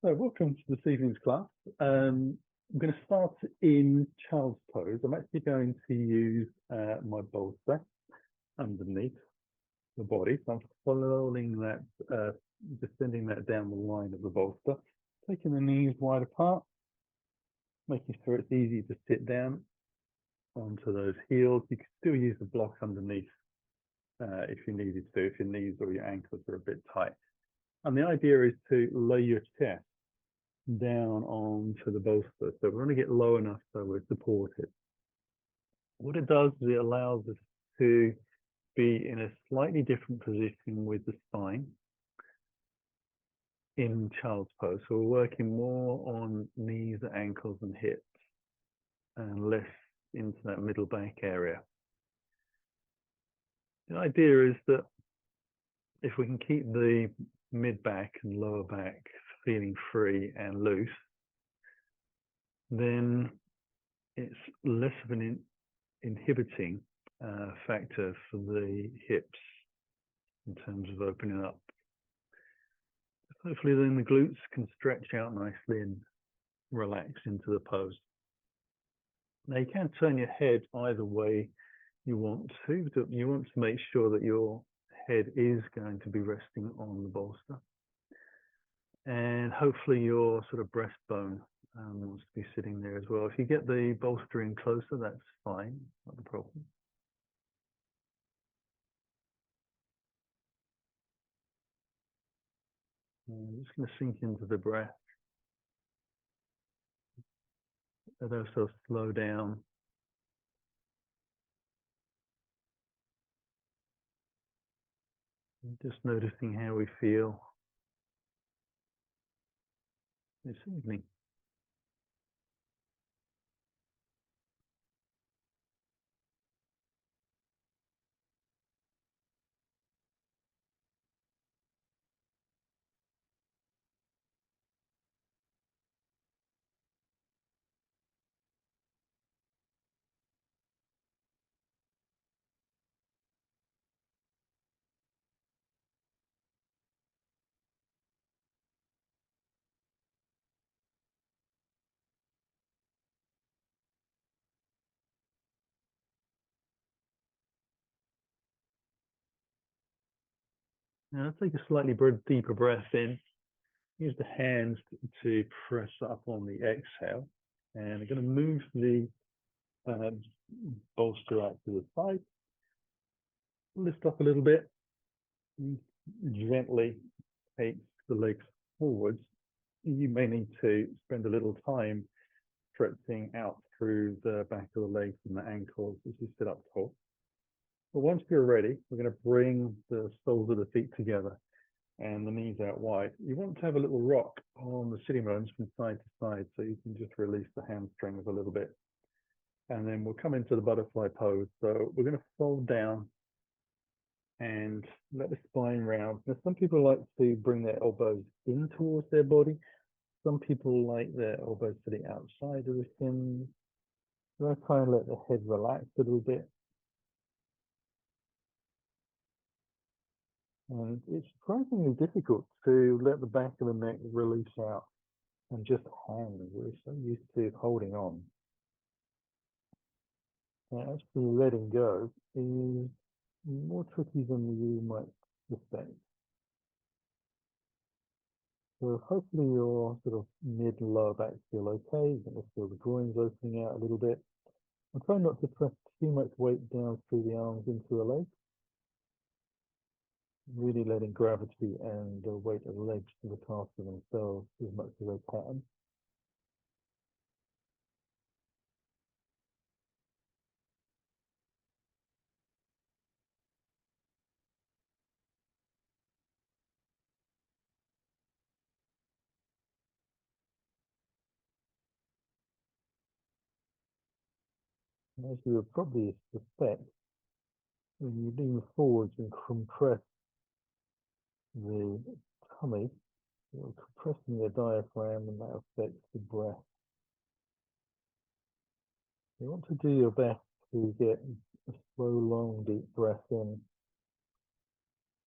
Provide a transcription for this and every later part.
So welcome to this evening's class. I'm going to start in child's pose. I'm actually going to use my bolster underneath the body. So I'm following that, descending that down the line of the bolster, taking the knees wide apart, making sure it's easy to sit down onto those heels. You can still use the block underneath if you needed to, if your knees or your ankles are a bit tight. And the idea is to lay your chest down onto the bolster. So we're going to get low enough so we're supported. What it does is it allows us to be in a slightly different position with the spine in child's pose. So we're working more on knees, ankles and hips and less into that middle back area. The idea is that if we can keep the mid back and lower back feeling free and loose, then it's less of an inhibiting factor for the hips in terms of opening up. Hopefully then the glutes can stretch out nicely and relax into the pose. Now you can turn your head either way you want to, but you want to make sure that your head is going to be resting on the bolster. And hopefully your sort of breastbone wants to be sitting there as well. If you get the bolster in closer, that's fine, not a problem. I'm just going to sink into the breath. Let ourselves slow down. Just noticing how we feel this evening. Now take a slightly deeper breath in. Use the hands to press up on the exhale. And I'm going to move the bolster out to the side. Lift up a little bit. Gently take the legs forwards. You may need to spend a little time stretching out through the back of the legs and the ankles as you sit up tall. But once you're ready, we're going to bring the soles of the feet together and the knees out wide. You want to have a little rock on the sitting bones from side to side so you can just release the hamstrings a little bit. And then we'll come into the butterfly pose. So we're going to fold down and let the spine round. Now, some people like to bring their elbows in towards their body. Some people like their elbows sitting outside of the shins. So I try and let the head relax a little bit. And it's surprisingly difficult to let the back of the neck release out and just hang. We're so used to holding on. Now, actually letting go is more tricky than you might suspect. So hopefully your sort of mid and lower back feel okay. You can feel the groins opening out a little bit. And try not to press too much weight down through the arms into the legs. Really letting gravity and the weight of the legs look after themselves as much as they can. As you would probably suspect, when you lean forwards and compress the tummy, you're compressing the diaphragm and that affects the breath. You want to do your best to get a slow, long, deep breath in,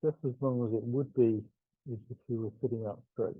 just as long as it would be if you were sitting up straight.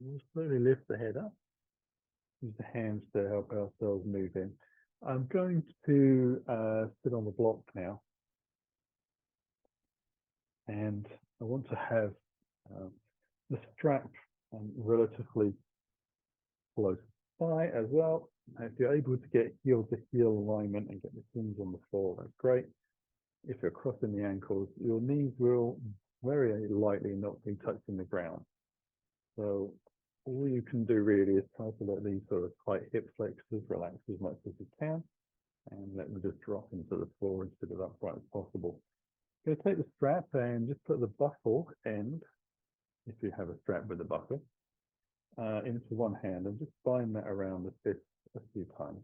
We'll slowly lift the head up. Use the hands to help ourselves move in. I'm going to sit on the block now, and I want to have uh, the strap relatively close by as well. If you're able to get heel to heel alignment and get the shins on the floor, that's great. If you're crossing the ankles, your knees will very likely not be touching the ground. So all you can do really is try to let these sort of tight hip flexors relax as much as you can and let them just drop into the floor instead of upright as possible. I'm going to take the strap and just put the buckle end, if you have a strap with a buckle, into one hand and just bind that around the fist a few times.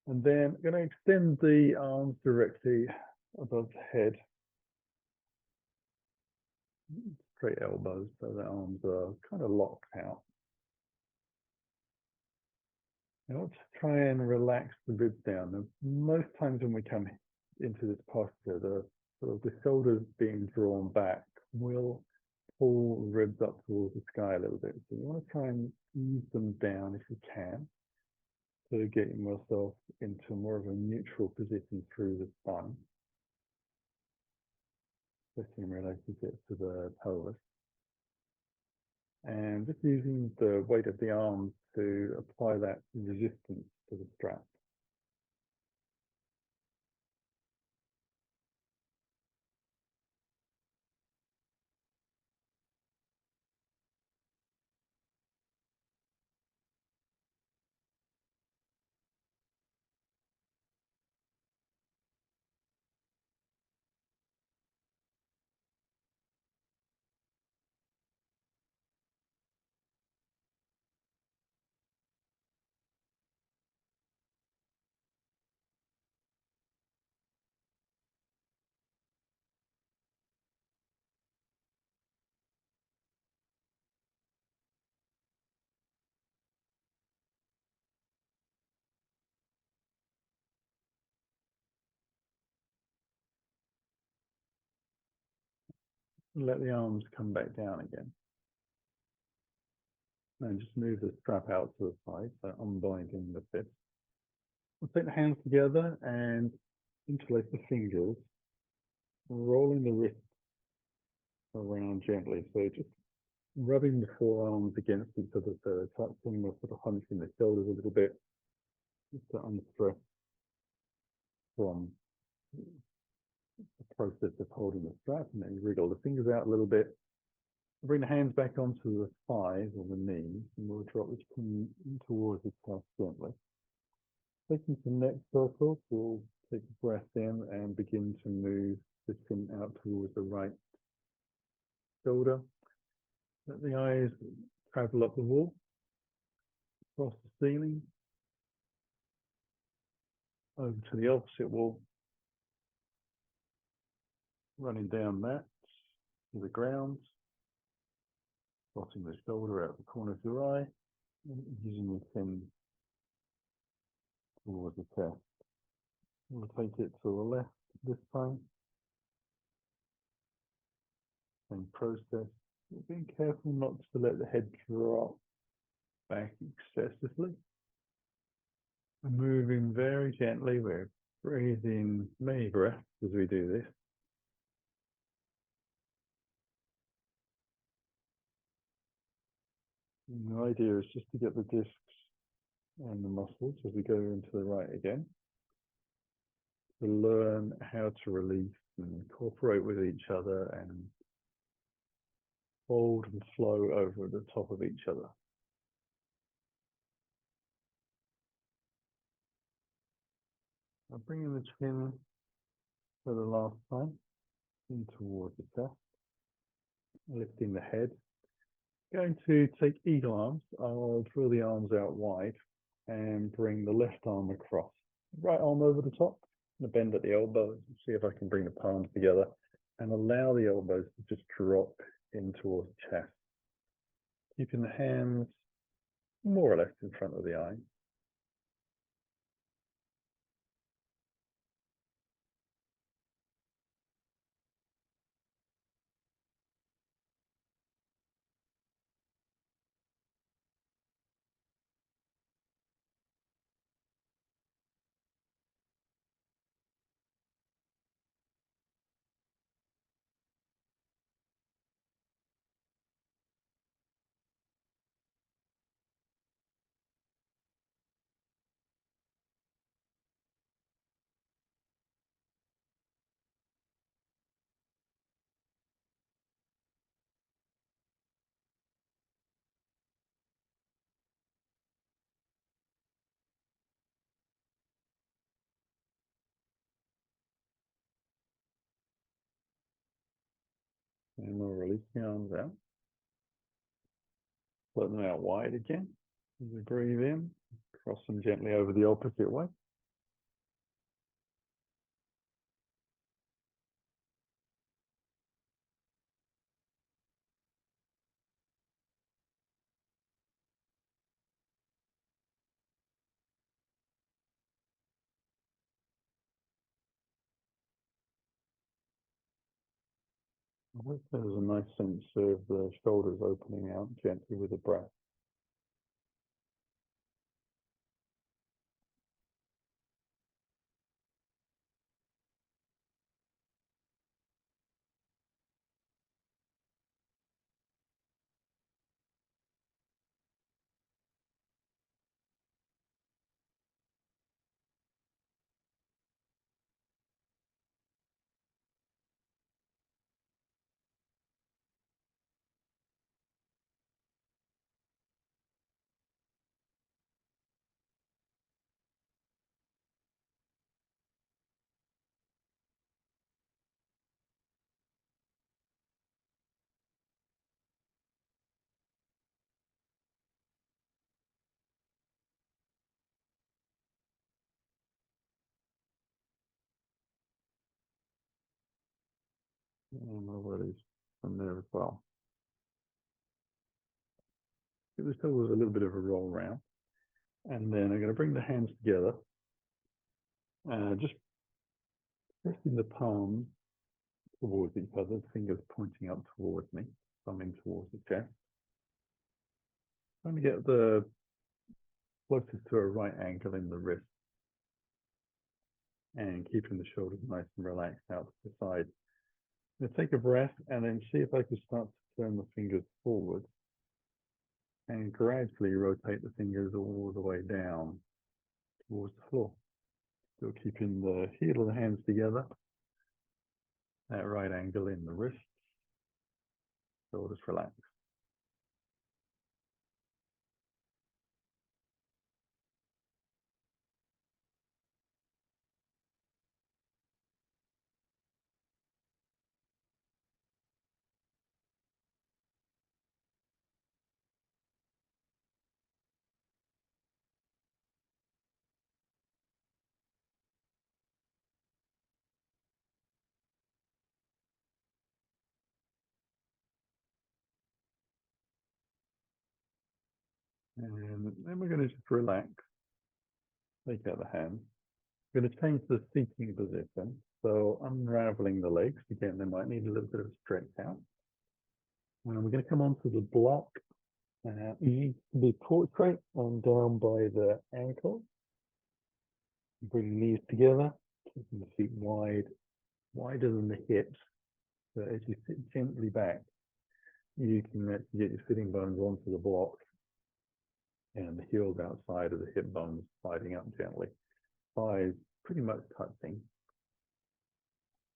And then I'm going to extend the arms directly above the head, straight elbows, so the arms are kind of locked out. I want to try and relax the ribs down. And most times when we come into this posture, the shoulders being drawn back will pull the ribs up towards the sky a little bit. So you want to try and ease them down if you can, so getting yourself into more of a neutral position through the spine, especially in relationship to the pelvis. And just using the weight of the arms to apply that resistance to the strap. Let the arms come back down again. And just move the strap out to the side, so unbinding the fist. We'll take the hands together and interlace the fingers, rolling the wrist around gently. So just rubbing the forearms against each other, so touching or sort of hunching the shoulders a little bit, just to unstress from the process of holding the strap. And then you wriggle the fingers out a little bit. Bring the hands back onto the thighs or the knees, and we'll drop the chin towards the chest gently. Taking some neck circles, we'll take a breath in and begin to move the chin out towards the right shoulder. Let the eyes travel up the wall, across the ceiling, over to the opposite wall, running down that to the ground, crossing the shoulder out the corner of your eye, and using the chin towards the chest. We'll take it to the left this time. Same process. Being careful not to let the head drop back excessively. And moving very gently. We're breathing many breaths as we do this. And the idea is just to get the discs and the muscles as we go into the right again, to learn how to release and cooperate with each other and fold and flow over the top of each other. I'm bringing the chin for the last time in towards the chest, lifting the head. Going to take eagle arms. I'll draw the arms out wide and bring the left arm across. Right arm over the top, and a bend at the elbows. See if I can bring the palms together and allow the elbows to just drop in towards the chest. Keeping the hands more or less in front of the eye. And we'll release the arms out. Let them out wide again. As we breathe in, cross them gently over the opposite way. I hope there's a nice sense of the shoulders opening out gently with the breath. And we'll release from there as well. Give the shoulders a little bit of a roll round. And then I'm going to bring the hands together. Just pressing the palms towards each other, fingers pointing up towards me, thumbing towards the chest. Trying to get the closest to a right angle in the wrist. And keeping the shoulders nice and relaxed out to the side. I'm going to take a breath and then see if I can start to turn the fingers forward and gradually rotate the fingers all the way down towards the floor. Still keeping the heel of the hands together, that right angle in the wrist, shoulders relaxed. And then we're going to just relax, take out the hands. We're going to change the seating position. So unraveling the legs, again, they might need a little bit of a stretch out. And we're going to come onto the block. The portrait on down by the ankle. Bring the knees together, keeping the feet wide, wider than the hips. So as you sit gently back, you can actually get your sitting bones onto the block and the heels outside of the hip bones sliding up gently. Thighs pretty much touching.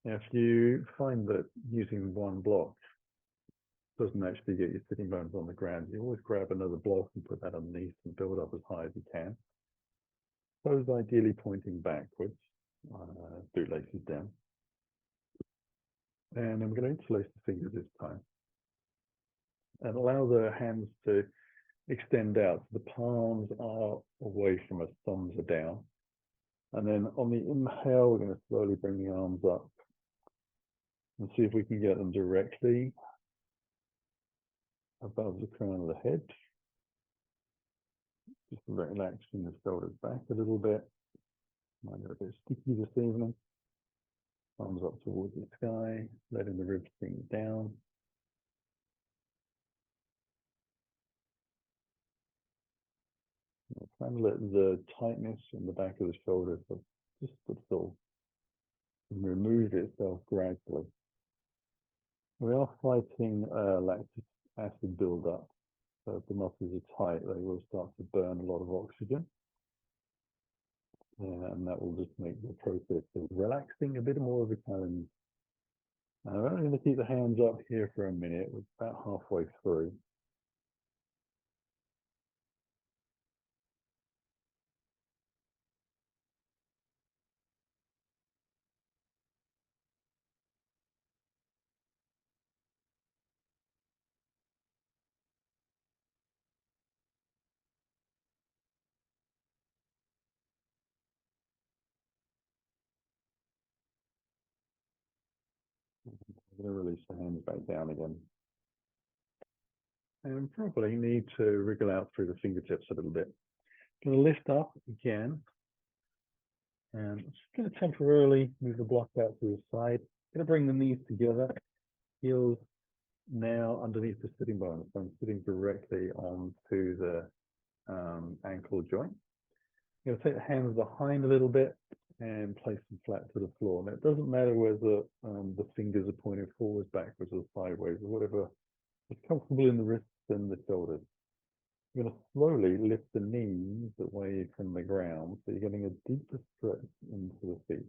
Now, if you find that using one block doesn't actually get your sitting bones on the ground, you always grab another block and put that underneath and build up as high as you can. Toes ideally pointing backwards, bootlaces down. And I'm going to interlace the fingers this time. And allow the hands to extend out. So the palms are away from us, thumbs are down. And then on the inhale, we're going to slowly bring the arms up and see if we can get them directly above the crown of the head. Just relaxing the shoulders back a little bit. Might get a bit sticky this evening. Arms up towards the sky, letting the ribs sink down. Trying to let the tightness in the back of the shoulders just sort of remove itself gradually. We are fighting lactic acid buildup. So if the muscles are tight, they will start to burn a lot of oxygen. And that will just make the process of relaxing a bit more of a challenge. I'm only going to keep the hands up here for a minute. We're about halfway through. I'm going to release the hands back down again. And probably need to wriggle out through the fingertips a little bit. Going to lift up again. And I'm just going to temporarily move the block out to the side. Going to bring the knees together. Heels now underneath the sitting bone. So I'm sitting directly onto the ankle joint. I'm going to take the hands behind a little bit and place them flat to the floor. Now, it doesn't matter whether the fingers are pointed forwards, backwards, or sideways, or whatever is comfortable in the wrists and the shoulders. You're going to slowly lift the knees away from the ground, so you're getting a deeper stretch into the feet.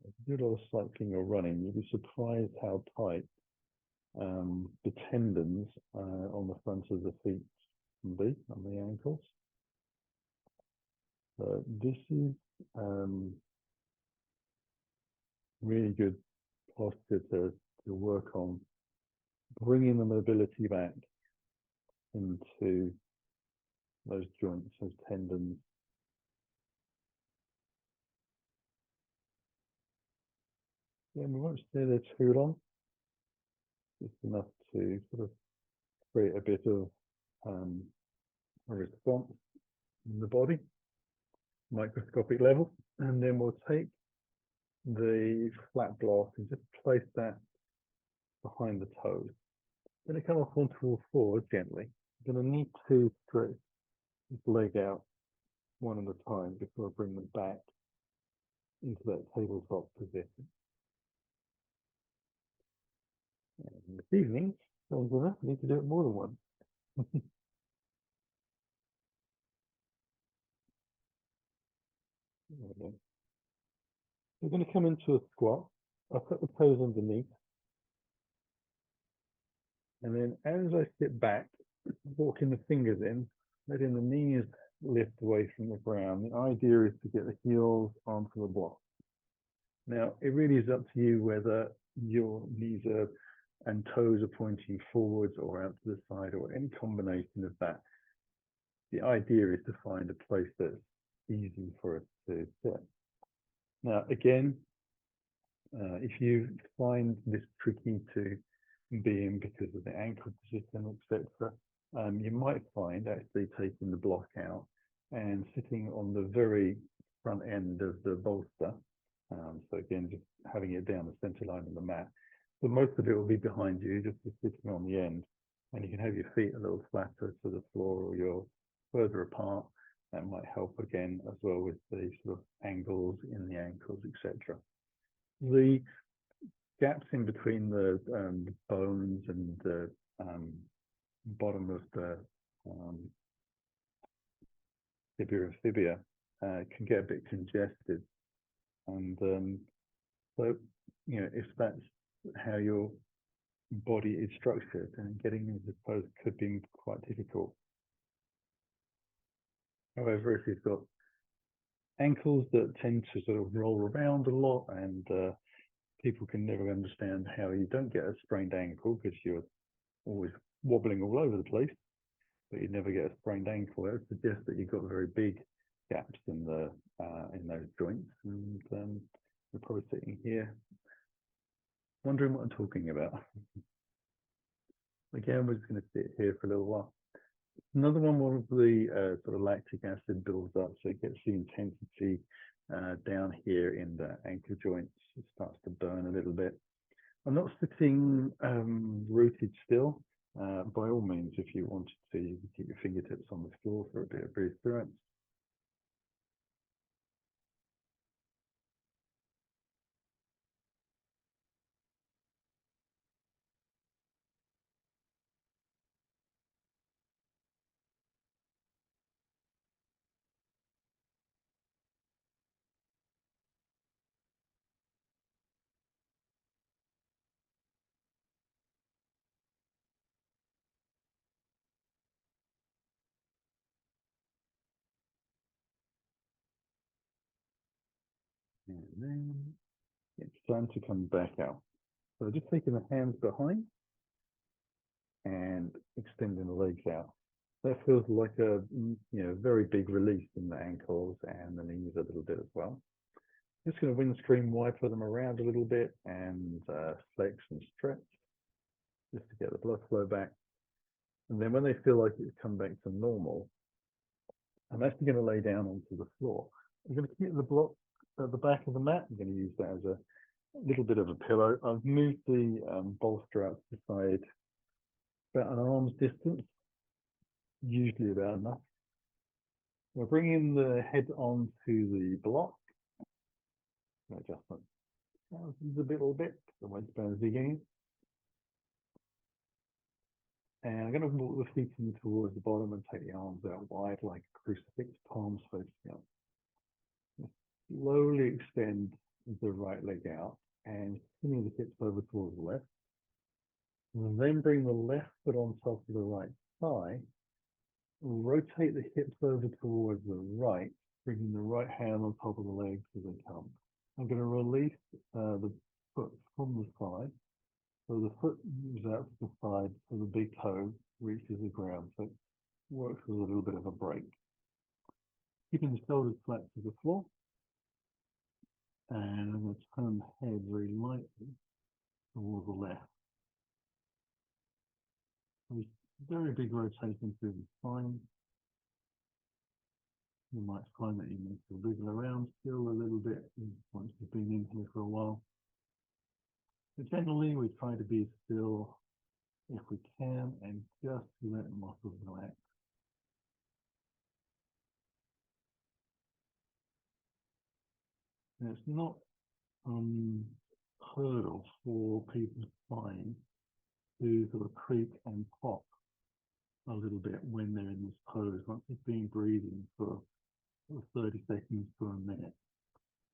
If you do a lot of cycling or running, you'll be surprised how tight the tendons on the front of the feet can be, on the ankles. This is really good posture to work on bringing the mobility back into those joints, those tendons. Yeah, we won't stay there too long. Just enough to sort of create a bit of a response in the body, microscopic level, and then we'll take the flat block and just place that behind the toes. Then it come off onto all fours gently. I'm going to need to stretch this leg out one at a time before I bring them back into that tabletop position. And this evening, sounds enough, I need to do it more than once. We're going to come into a squat. I'll put the toes underneath. And then as I sit back, walking the fingers in, letting the knees lift away from the ground. The idea is to get the heels onto the block. Now, it really is up to you whether your knees are and toes are pointing forwards or out to the side or any combination of that. The idea is to find a place that's easy for us to sit. Now, again, if you find this tricky to be in because of the ankle position, etc., you might find actually taking the block out and sitting on the very front end of the bolster. So again, just having it down the center line of the mat. But most of it will be behind you, just sitting on the end. And you can have your feet a little flatter to the floor or you're further apart. That might help again as well with the sort of angles in the ankles, etc. The gaps in between the bones and the bottom of the fibula can get a bit congested. And so, you know, if that's how your body is structured, and getting into the pose could be quite difficult. However, if you've got ankles that tend to sort of roll around a lot, and people can never understand how you don't get a sprained ankle because you're always wobbling all over the place, but you never get a sprained ankle. That suggests that you've got very big gaps in the in those joints, and you're probably sitting here wondering what I'm talking about. Again, we're just going to sit here for a little while. Another one where the sort of lactic acid builds up, so it gets the intensity down here in the ankle joints. It starts to burn a little bit. I'm not sitting rooted still. By all means, if you wanted to, you can keep your fingertips on the floor for a bit of reassurance. And then it's time to come back out. So just taking the hands behind, and extending the legs out. That feels like a very big release in the ankles and the knees a little bit as well. Just going to windscreen wiper them around a little bit and flex and stretch just to get the blood flow back. And then when they feel like it's come back to normal, I'm actually going to lay down onto the floor. I'm going to keep the block at the back of the mat. I'm going to use that as a little bit of a pillow. I've moved the bolster out to the side about an arm's distance, usually about enough. We're bringing the head onto the block. Adjustment. This is a little bit. The weight band again. And I'm going to walk the feet in towards the bottom and take the arms out wide like a crucifix, palms facing up. Slowly extend the right leg out and swing the hips over towards the left. And then bring the left foot on top of the right thigh. Rotate the hips over towards the right, bringing the right hand on top of the legs as they come. I'm going to release the foot from the thigh. So the foot moves out to the side, so the big toe reaches the ground. So it works with a little bit of a break. Keeping the shoulders flat to the floor. And I'm going to turn the head very lightly towards the left. There's very big rotation through the spine. You might find that you need to wriggle around still a little bit once you've been in here for a while. But generally, we try to be still if we can and just let the muscles relax. And it's not hurdle for people's spine to sort of creak and pop a little bit when they're in this pose, once they've been breathing for 30 seconds to a minute.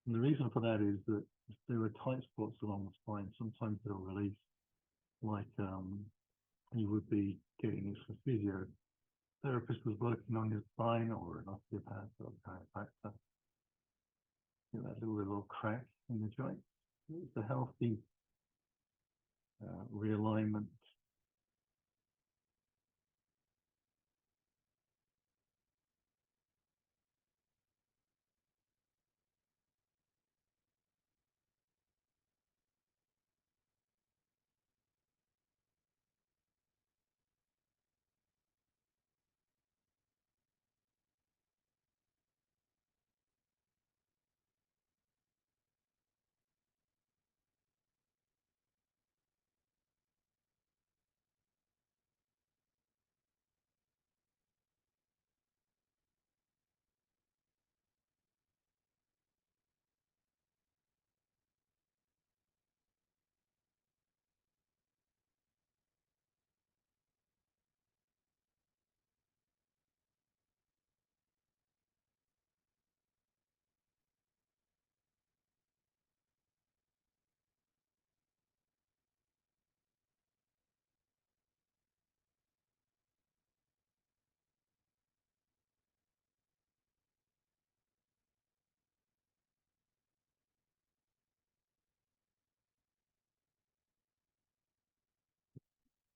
And the reason for that is that if there are tight spots along the spine, sometimes they'll release like you would be getting this for physio. Therapist was working on your spine or an osteopath or a chiropractor. Get that little crack in the joint. It's a healthy realignment.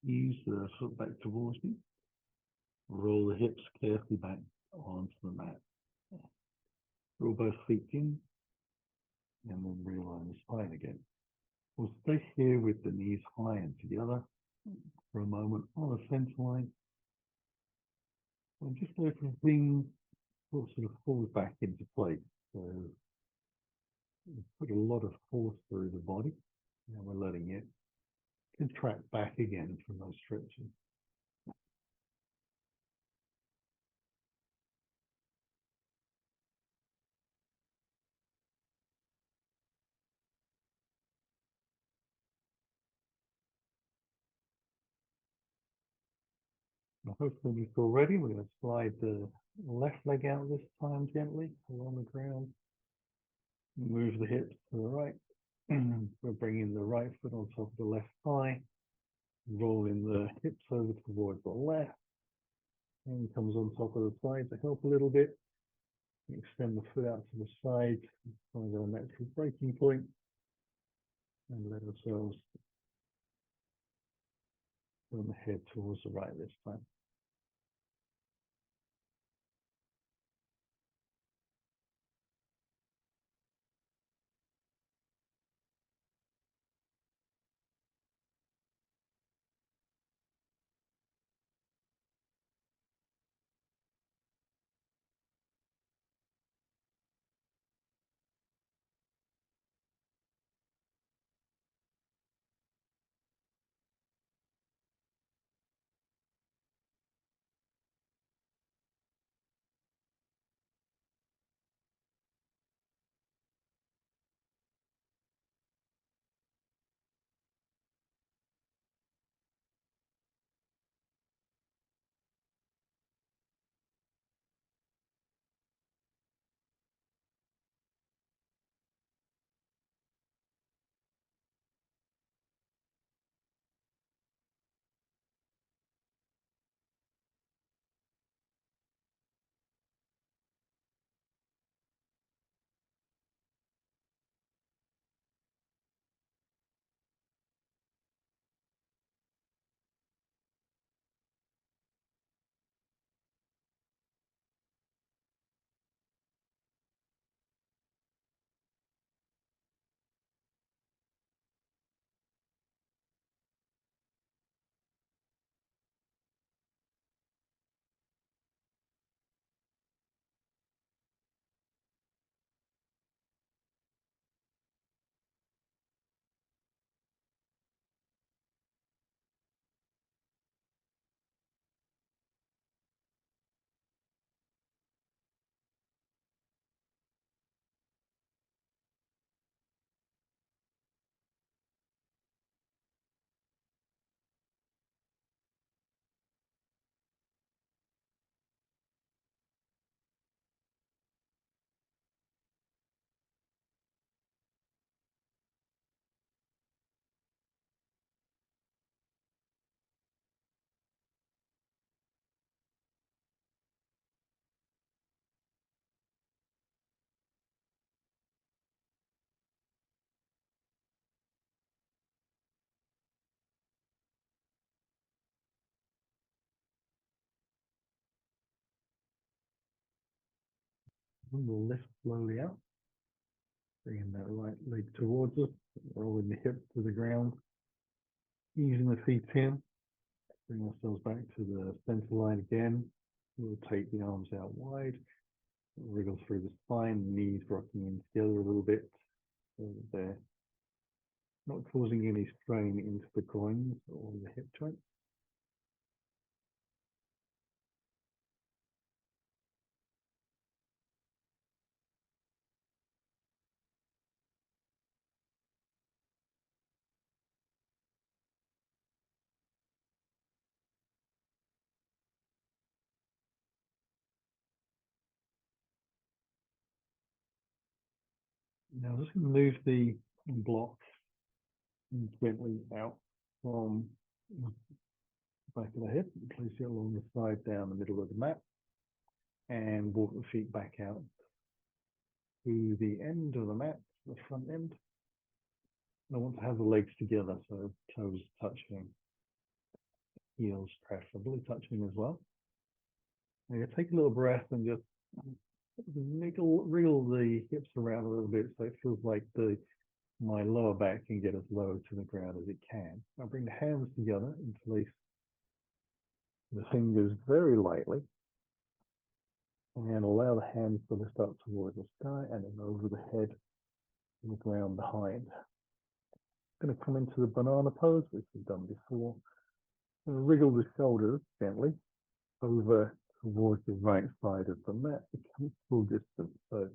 Ease the foot back towards you. Roll the hips carefully back onto the mat. Roll both feet in and then realign the spine again. We'll stay here with the knees high and together for a moment on the center line. And just so everything sort of falls back into place. So we put a lot of force through the body and we're letting it contract back again from those stretches. Hopefully you feel ready. We're going to slide the left leg out this time gently along the ground. Move the hips to the right. We're bringing the right foot on top of the left thigh. Rolling the hips over towards the left. And comes on top of the side to help a little bit. Extend the foot out to the side. Find our natural breaking point. And let ourselves Turn the head towards the right this time. And we'll lift slowly out, bringing that right leg towards us, rolling the hips to the ground, easing the feet in, bring ourselves back to the center line again. We'll take the arms out wide, wriggle through the spine, knees rocking in together a little bit, so that they're not causing any strain into the groins or the hip joint. Now just going to move the block gently out from the back of the hip, place it along the side down the middle of the mat, and walk the feet back out to the end of the mat, the front end. And I want to have the legs together, so toes touching, heels preferably touching as well. And you take a little breath and just wriggle the hips around a little bit so it feels like my lower back can get as low to the ground as it can. I'll bring the hands together and place the fingers very lightly and allow the hands to lift up towards the sky and then over the head and the ground behind. I'm going to come into the banana pose, which we've done before. And wriggle the shoulders gently over towards the right side of the mat, become full distance. So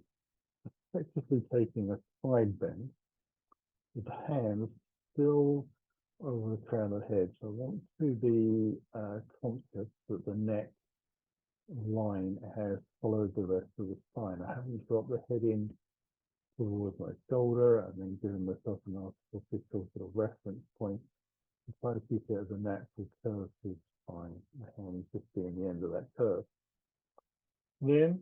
effectively taking a side bend with the hands still over the crown of the head. So I want to be conscious that the neck line has followed the rest of the spine. I haven't dropped the head in towards my shoulder and then given myself an artificial sort of reference point and try to keep it as a natural curve to the spine, the hands just being the end of that curve. Then,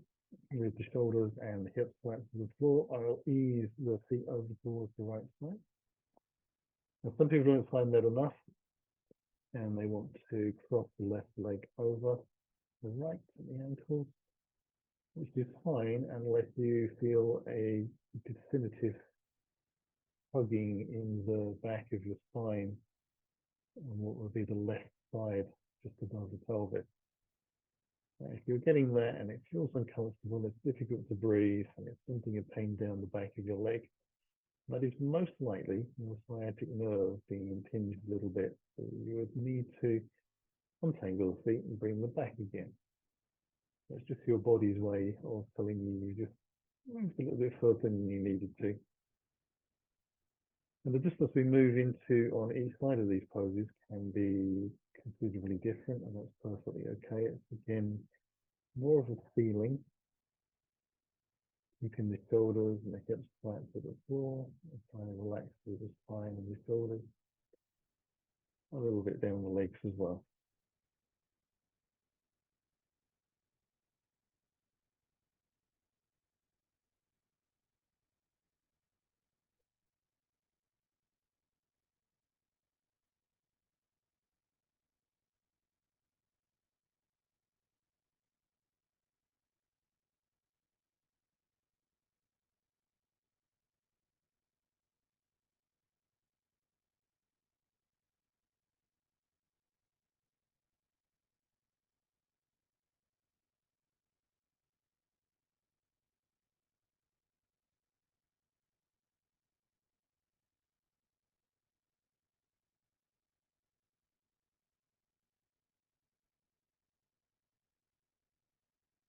with the shoulders and the hips flat to the floor, I'll ease the feet over towards the right side. Now, some people don't find that enough. and they want to cross the left leg over the right at the ankles, which is fine unless you feel a definitive hugging in the back of your spine on what would be the left side just above the pelvis. If you're getting that and it feels uncomfortable, it's difficult to breathe, and it's sending a pain down the back of your leg, that is most likely your sciatic nerve being impinged a little bit. So you would need to untangle the feet and bring them back again. It's just your body's way of telling you just move a little bit further than you needed to. And the distance we move into on each side of these poses can be considerably different, and that's perfectly okay. It's again more of a feeling, keeping the shoulders and the hips flat to the floor, and trying to relax through the spine and the shoulders, a little bit down the legs as well.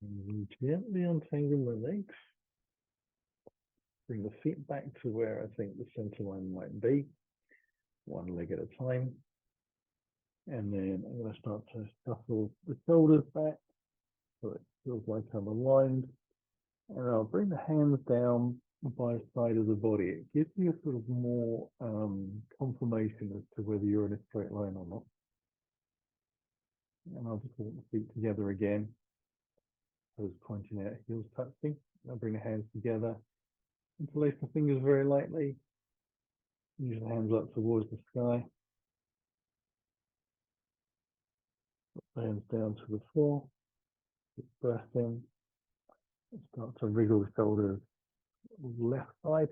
And gently untangle the legs, bring the feet back to where I think the center line might be, one leg at a time. And then I'm going to start to shuffle the shoulders back so it feels like I'm aligned. And I'll bring the hands down by the side of the body. It gives you a sort of more confirmation as to whether you're in a straight line or not. And I'll just walk the feet together again. Toes pointing out, heels touching. I'll bring the hands together. Interlace the fingers very lightly. Use the hands up towards the sky. Put the hands down to the floor. Breath in. Start to wriggle the shoulders left side.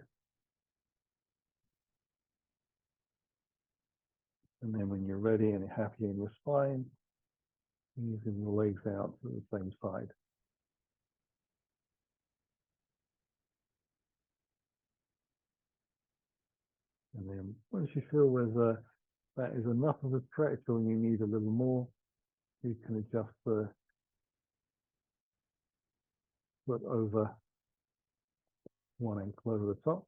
And then when you're ready and you're happy in your spine, using your legs out to the same side. And then once you feel whether that is enough of a stretch or you need a little more, you can adjust the foot over one ankle over the top.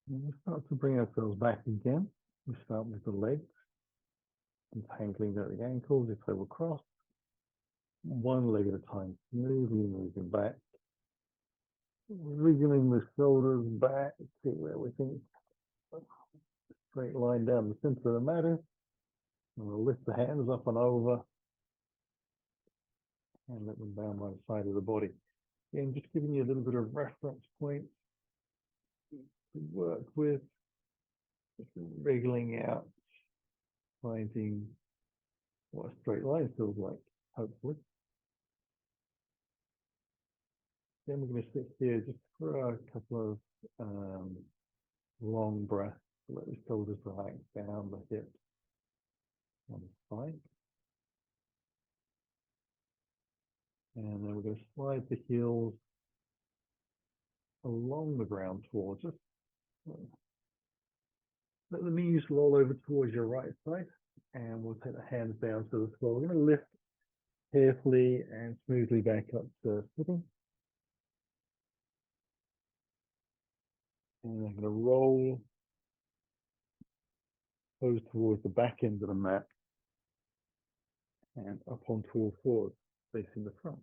And we start to bring ourselves back again. We start with the legs, entangling at the ankles if they were crossed. One leg at a time, smoothly moving back, wriggling the shoulders back to where we think straight line down the center of the mat. And we'll lift the hands up and over and let them down by the side of the body. Again, just giving you a little bit of reference point to work with, just wriggling out, finding what a straight line feels like, hopefully. Then we're going to sit here just for a couple of long breaths. Let the shoulders relax down, the hips on the spine. And then we're going to slide the heels along the ground towards us. Let the knees roll over towards your right side. And we'll take the hands down to the floor. We're going to lift carefully and smoothly back up to sitting. And I'm going to roll those towards the back end of the mat and up onto all fours, facing the front.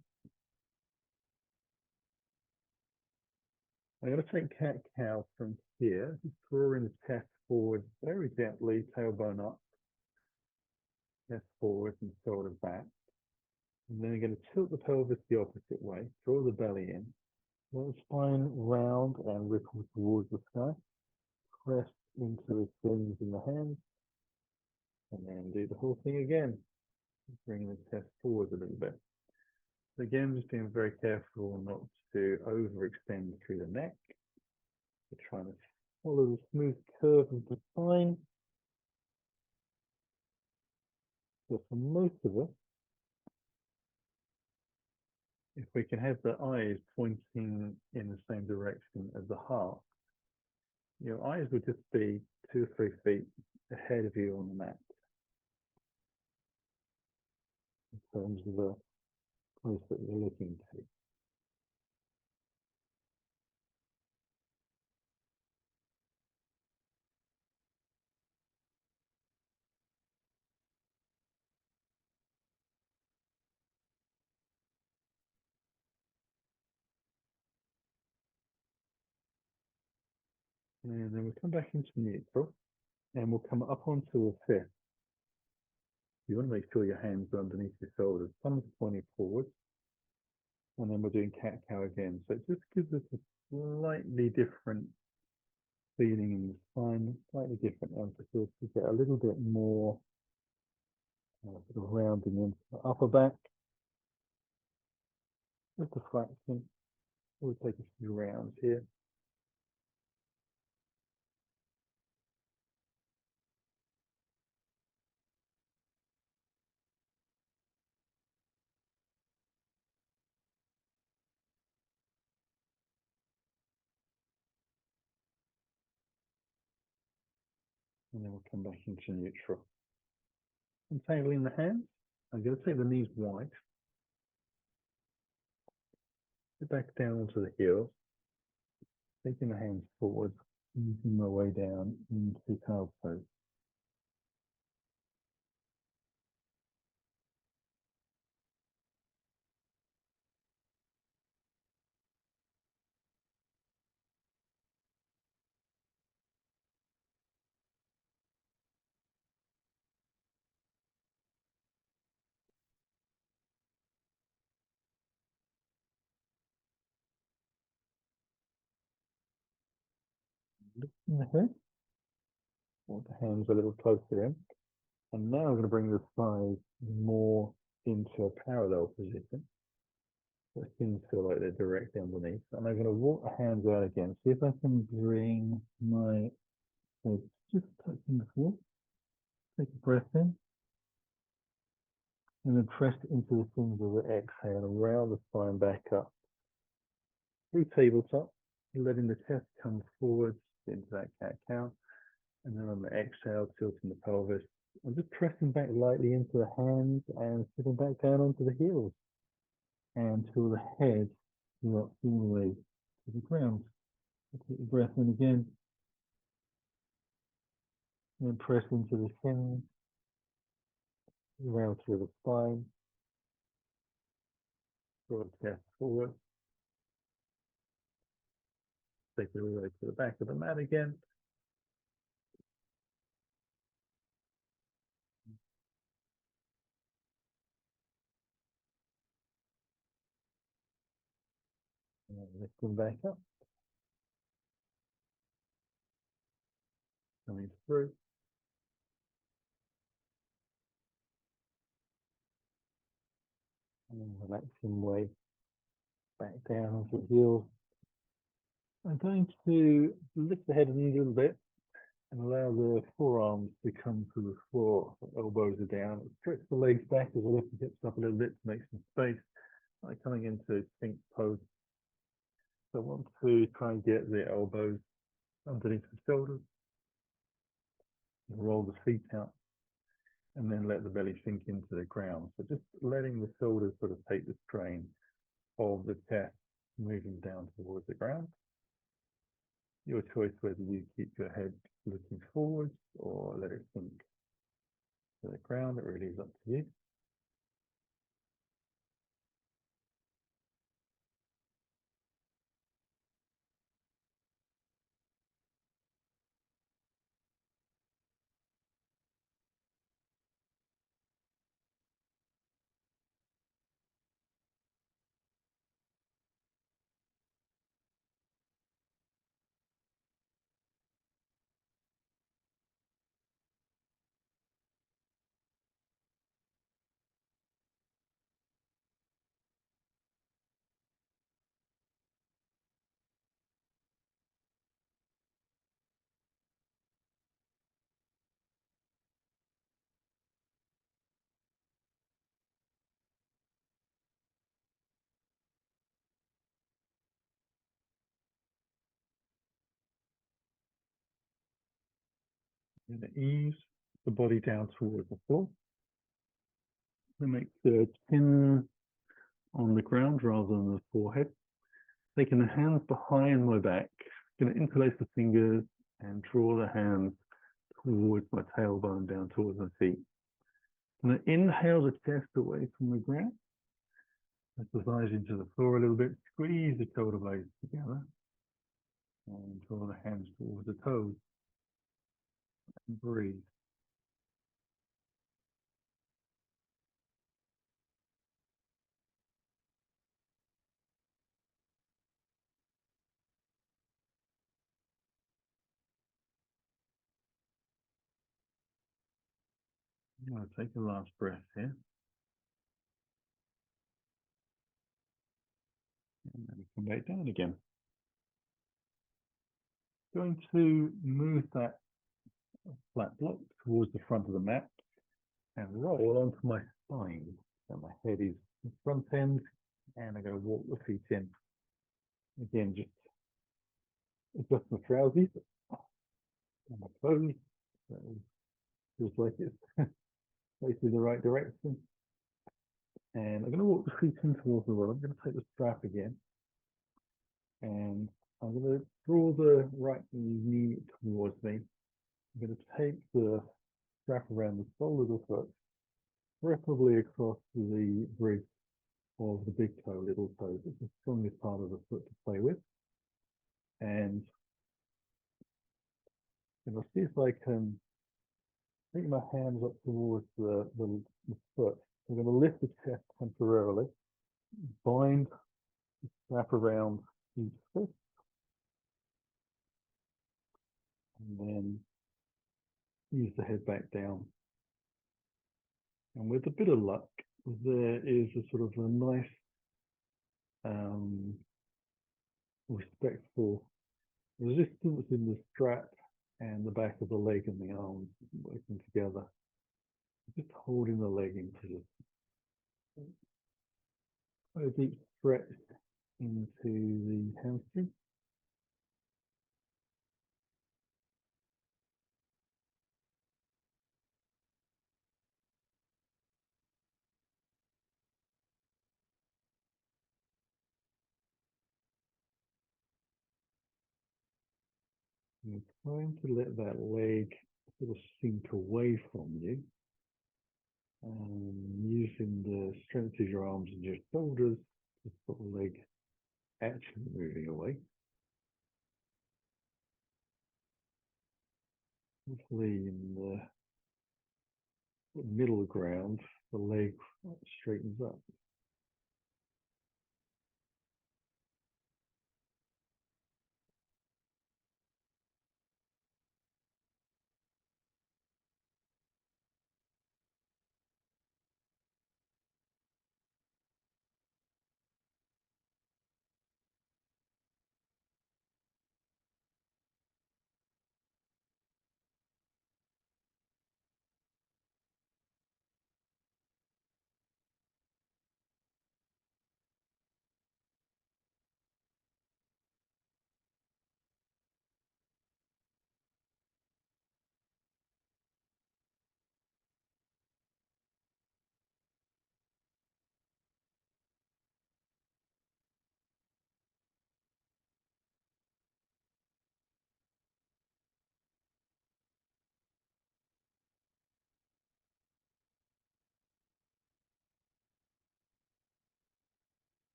I'm going to take cat-cow from here, just drawing the chest forward very gently, tailbone up, chest forward and shoulders back. And then I'm going to tilt the pelvis the opposite way, draw the belly in, let the spine round and ripple towards the sky, press into the shins in the hands, and then do the whole thing again, bringing the chest forward a little bit. So again, just being very careful not to overextend through the neck. We're trying to follow the smooth curve of the spine. So for most of us, if we can have the eyes pointing in the same direction as the heart, your eyes would just be 2 or 3 feet ahead of you on the mat in terms of the place that you're looking to. And then we'll come back into neutral and we'll come up onto a fifth. You want to make sure your hands are underneath your shoulders, thumbs pointing forward. And then we're doing cat-cow again. So it just gives us a slightly different feeling in the spine, slightly different emphasis to get a little bit more sort of rounding into the upper back. Just a fraction. We'll take a few rounds here. And then we'll come back into neutral. Entangling the hands. I'm going to take the knees wide. Sit back down onto the heels. Taking the hands forward, easing my way down into child's pose. Lifting the head. Want the hands a little closer in. And now I'm going to bring the thighs more into a parallel position. So things feel like they're directly underneath. And I'm going to walk the hands out again. See if I can bring my head just touching the floor. Take a breath in. And then press into the fins of the exhale and round the spine back up. Through tabletop, letting the chest come forward into that cat-cow. And then on the exhale, tilting the pelvis. I'm just pressing back lightly into the hands and sitting back down onto the heels until the head drops all the way to the ground. Take a breath in again. And then press into the shin, round through the spine, draw the chest forward, take it all the way to the back of the mat again. And lift them back up, coming through. And then relaxing way back down onto the heels. I'm going to lift the head a little bit and allow the forearms to come to the floor. The elbows are down. Stretch the legs back as I lift the hips up a little bit to make some space. Like coming into Sphinx pose. So I want to try and get the elbows underneath the shoulders. Roll the feet out and then let the belly sink into the ground. So just letting the shoulders sort of take the strain of the chest moving down towards the ground. Your choice whether you keep your head looking forwards or let it sink to the ground. It really is up to you. You're going to ease the body down towards the floor. Then make the chin on the ground rather than the forehead. Taking the hands behind my back, going to interlace the fingers and draw the hands towards my tailbone, down towards my feet. I'm going to inhale the chest away from the ground. Lift the thighs into the floor a little bit, squeeze the shoulder blades together, and draw the hands towards the toes, and breathe. I'm going to take a last breath here. And then come back down again. Going to move that flat block towards the front of the mat and roll onto my spine. So my head is the front end, and I'm going to walk the feet in. Again, just adjust my trousers and my clothes. So it feels like it's facing the right direction. And I'm going to walk the feet in towards the wall. I'm going to take the strap again. And I'm going to draw the right knee towards me. I'm going to take the strap around the sole of the foot, preferably across the bridge of the big toe, little toe. It's the strongest part of the foot to play with. And I'll see if I can take my hands up towards the foot. I'm going to lift the chest temporarily, bind the strap around each foot, and then ease the head back down. And with a bit of luck, there is a sort of a nice, respectful resistance in the strap and the back of the leg and the arms working together. Just holding the leg in position. A deep stretch into the hamstring. And trying to let that leg sort of sink away from you. Using the strength of your arms and your shoulders to stop the leg actually moving away. Hopefully in the middle ground, the leg straightens up.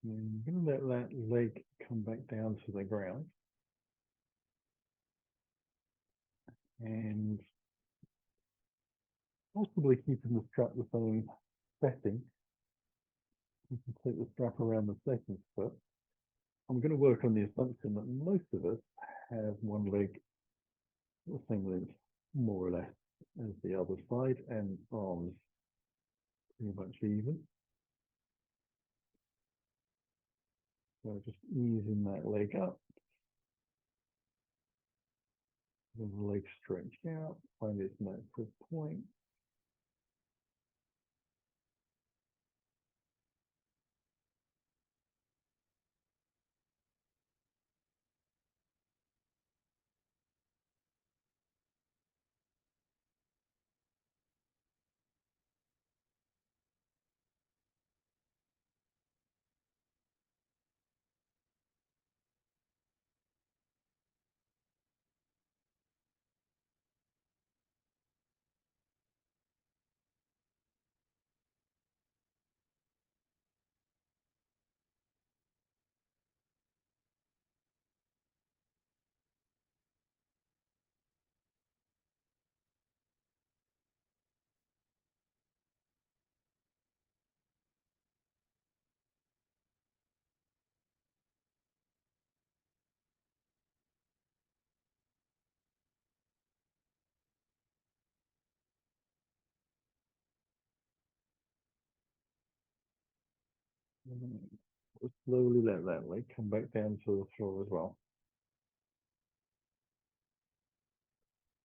And I'm going to let that leg come back down to the ground. And possibly keeping the strap the same setting. You can take the strap around the second foot. I'm going to work on the assumption that most of us have one leg the same length, more or less, as the other side, and arms pretty much even. So just easing that leg up. Then the leg stretched out, find its natural point. Slowly let that leg come back down to the floor as well.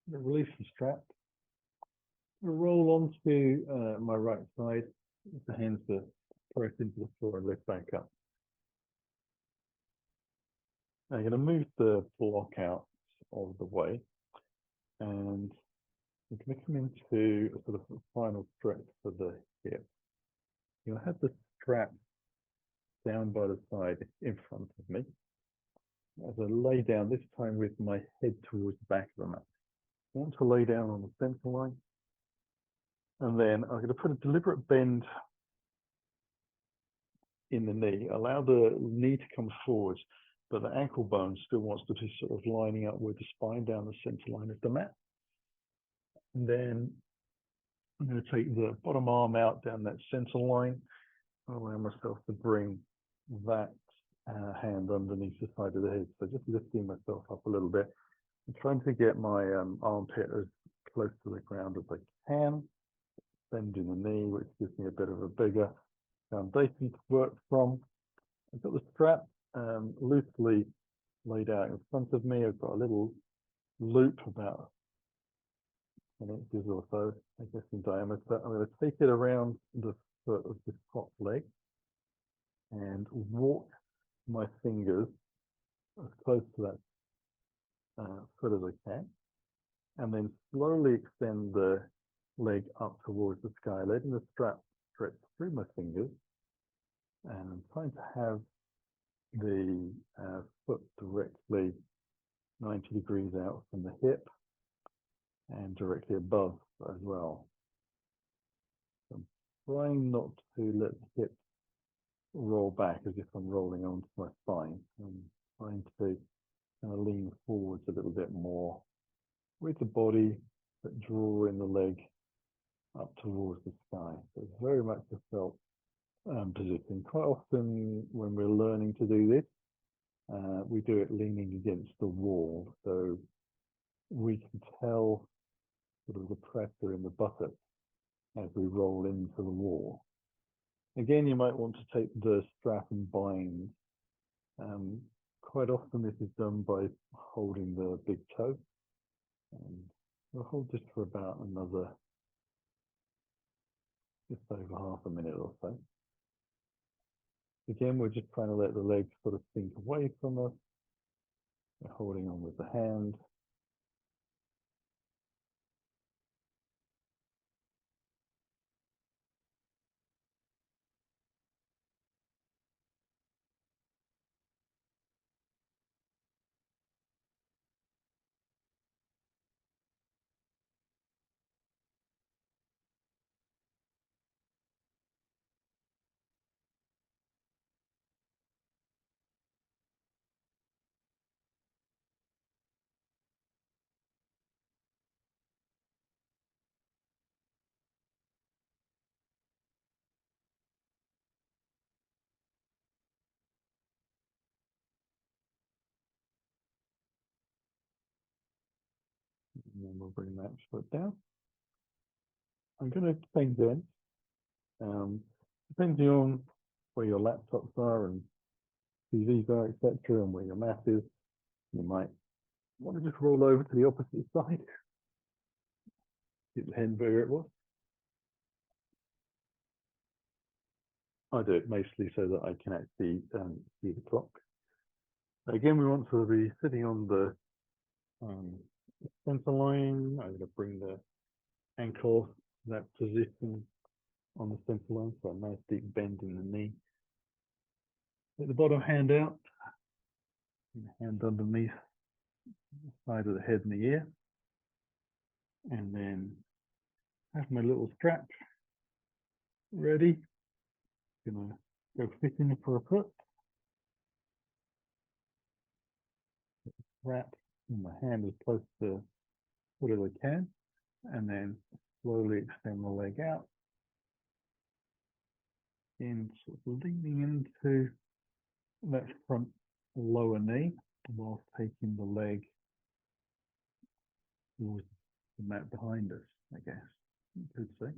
Release the strap. Roll onto my right side. The hands are pressed into the floor and lift back up. I'm going to move the block out of the way, and I'm going to come into a sort of final stretch for the hip. You'll have the strap down by the side in front of me. As I lay down, this time with my head towards the back of the mat. I want to lay down on the center line, and then I'm going to put a deliberate bend in the knee. Allow the knee to come forwards, but the ankle bone still wants to be sort of lining up with the spine down the center line of the mat. And then I'm going to take the bottom arm out down that center line. Allow myself to bring that hand underneath the side of the head. So just lifting myself up a little bit. I'm trying to get my armpit as close to the ground as I can. Bending the knee, which gives me a bit of a bigger foundation to work from. I've got the strap loosely laid out in front of me. I've got a little loop about 10 inches or so, I guess, in diameter. I'm going to take it around the foot of the top leg and walk my fingers as close to that foot as I can, and then slowly extend the leg up towards the sky, letting the strap stretch through my fingers. And I'm trying to have the foot directly 90 degrees out from the hip and directly above as well. So I'm trying not to let the hip roll back as if I'm rolling onto my spine. I'm trying to kind of lean forwards a little bit more with the body, but draw in the leg up towards the sky. So it's very much a felt position. Quite often when we're learning to do this, we do it leaning against the wall. So we can tell sort of the pressure in the buttock as we roll into the wall. Again, you might want to take the strap and bind. Quite often this is done by holding the big toe. We'll hold this for about another, just over half a minute or so. Again, we're just trying to let the legs sort of sink away from us. We're holding on with the hand. And then we'll bring that foot down. I'm going to change in. Depending on where your laptops are and TVs are, etc., and where your mat is, you might want to just roll over to the opposite side. It depends where it was. I do it mostly so that I can actually see the clock. Again, we want to be sitting on the center line. I'm going to bring the ankle to that position on the center line, so a nice deep bend in the knee. Get the bottom hand out, and the hand underneath the side of the head and the ear, and then have my little strap ready. Gonna go fitting for a foot. Wrap my hand as close to foot as I can, and then slowly extend the leg out, and sort of leaning into that front lower knee whilst taking the leg towards the mat behind us, I guess you could say.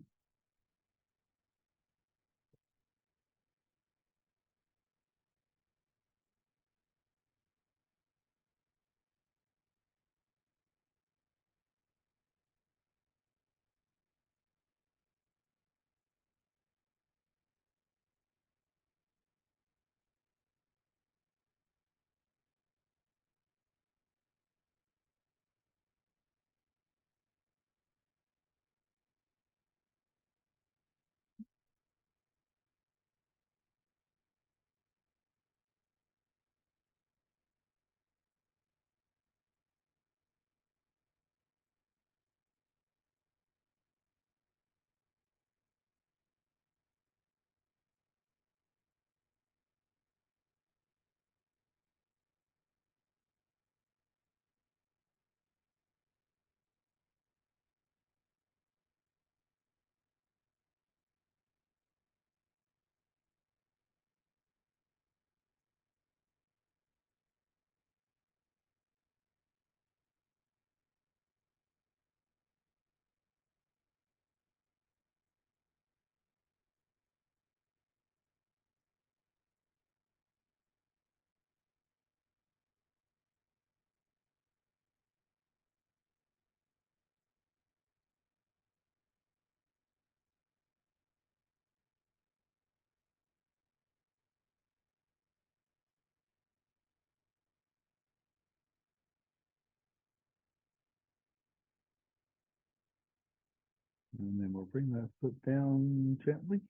And then we'll bring that foot down gently.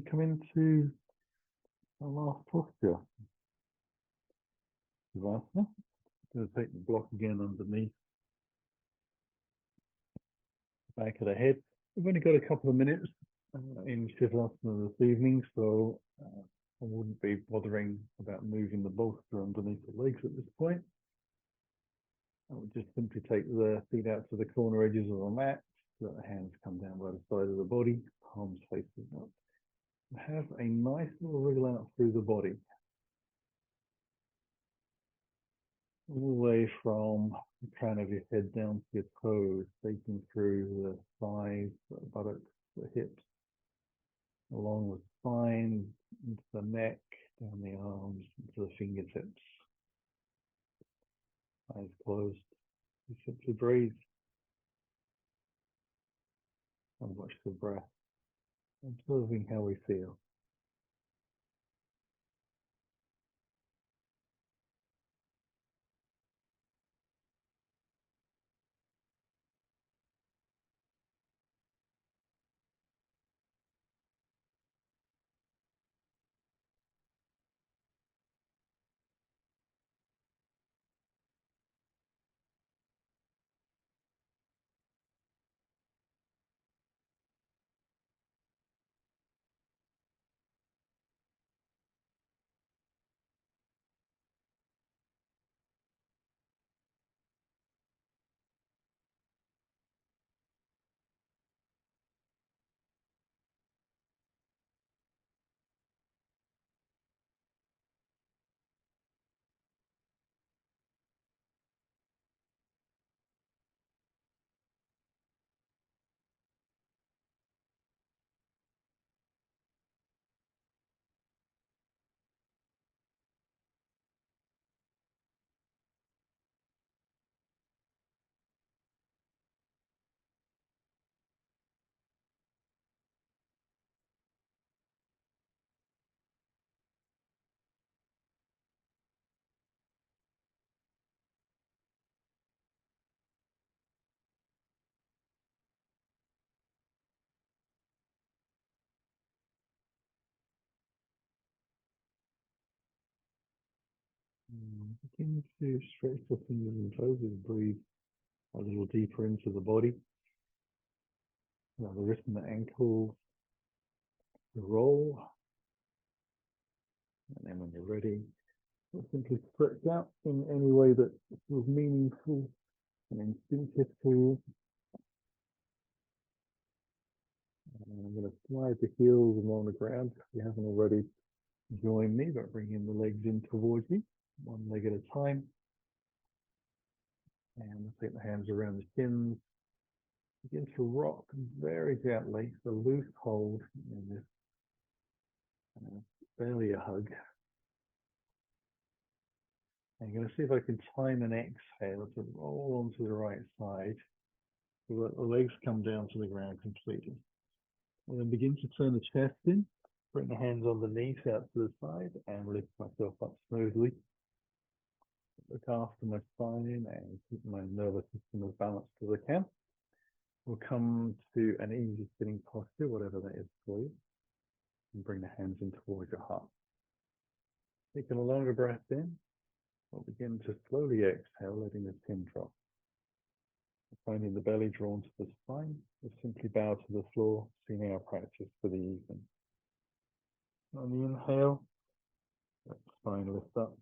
Come into our last posture. Savasana. Going to take the block again underneath the back of the head. We've only got a couple of minutes in Shavasana this evening, so I wouldn't be bothering about moving the bolster underneath the legs at this point. I would just simply take the feet out to the corner edges of the mat, let the hands come down by the side of the body, palms facing up. Have a nice little wriggle out through the body, all the way from the crown of your head down to your toes, taking through the thighs, the buttocks, the hips, along the spine, into the neck, down the arms, into the fingertips. Eyes closed. You simply breathe and watch the breath, observing how we feel. Begin to stretch the fingers and toes and breathe a little deeper into the body. Now the wrist and the ankles, the roll. And then when you're ready, simply stretch out in any way that feels meaningful and instinctive to you. And I'm going to slide the heels along the ground. If you haven't already joined me, but bringing the legs in towards you, one leg at a time. And take the hands around the shins. Begin to rock very gently, so loose hold in this, barely a hug. I'm going to see if I can time an exhale to roll onto the right side so that the legs come down to the ground completely. And then begin to turn the chest in, bring the hands on the knees out to the side and lift myself up smoothly. Look after my spine and keep my nervous system as balanced as I can. We'll come to an easy sitting posture, whatever that is for you, and bring the hands in towards your heart. Taking a longer breath in, we'll begin to slowly exhale, letting the chin drop. Finding the belly drawn to the spine, we'll simply bow to the floor, seeing our practice for the evening. On the inhale, let the spine lift up,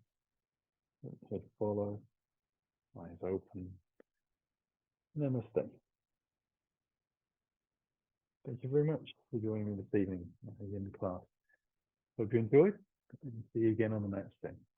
let the head follow, eyes open. Namaste. Thank you very much for joining me this evening in the class. Hope you enjoyed, and see you again on the next day.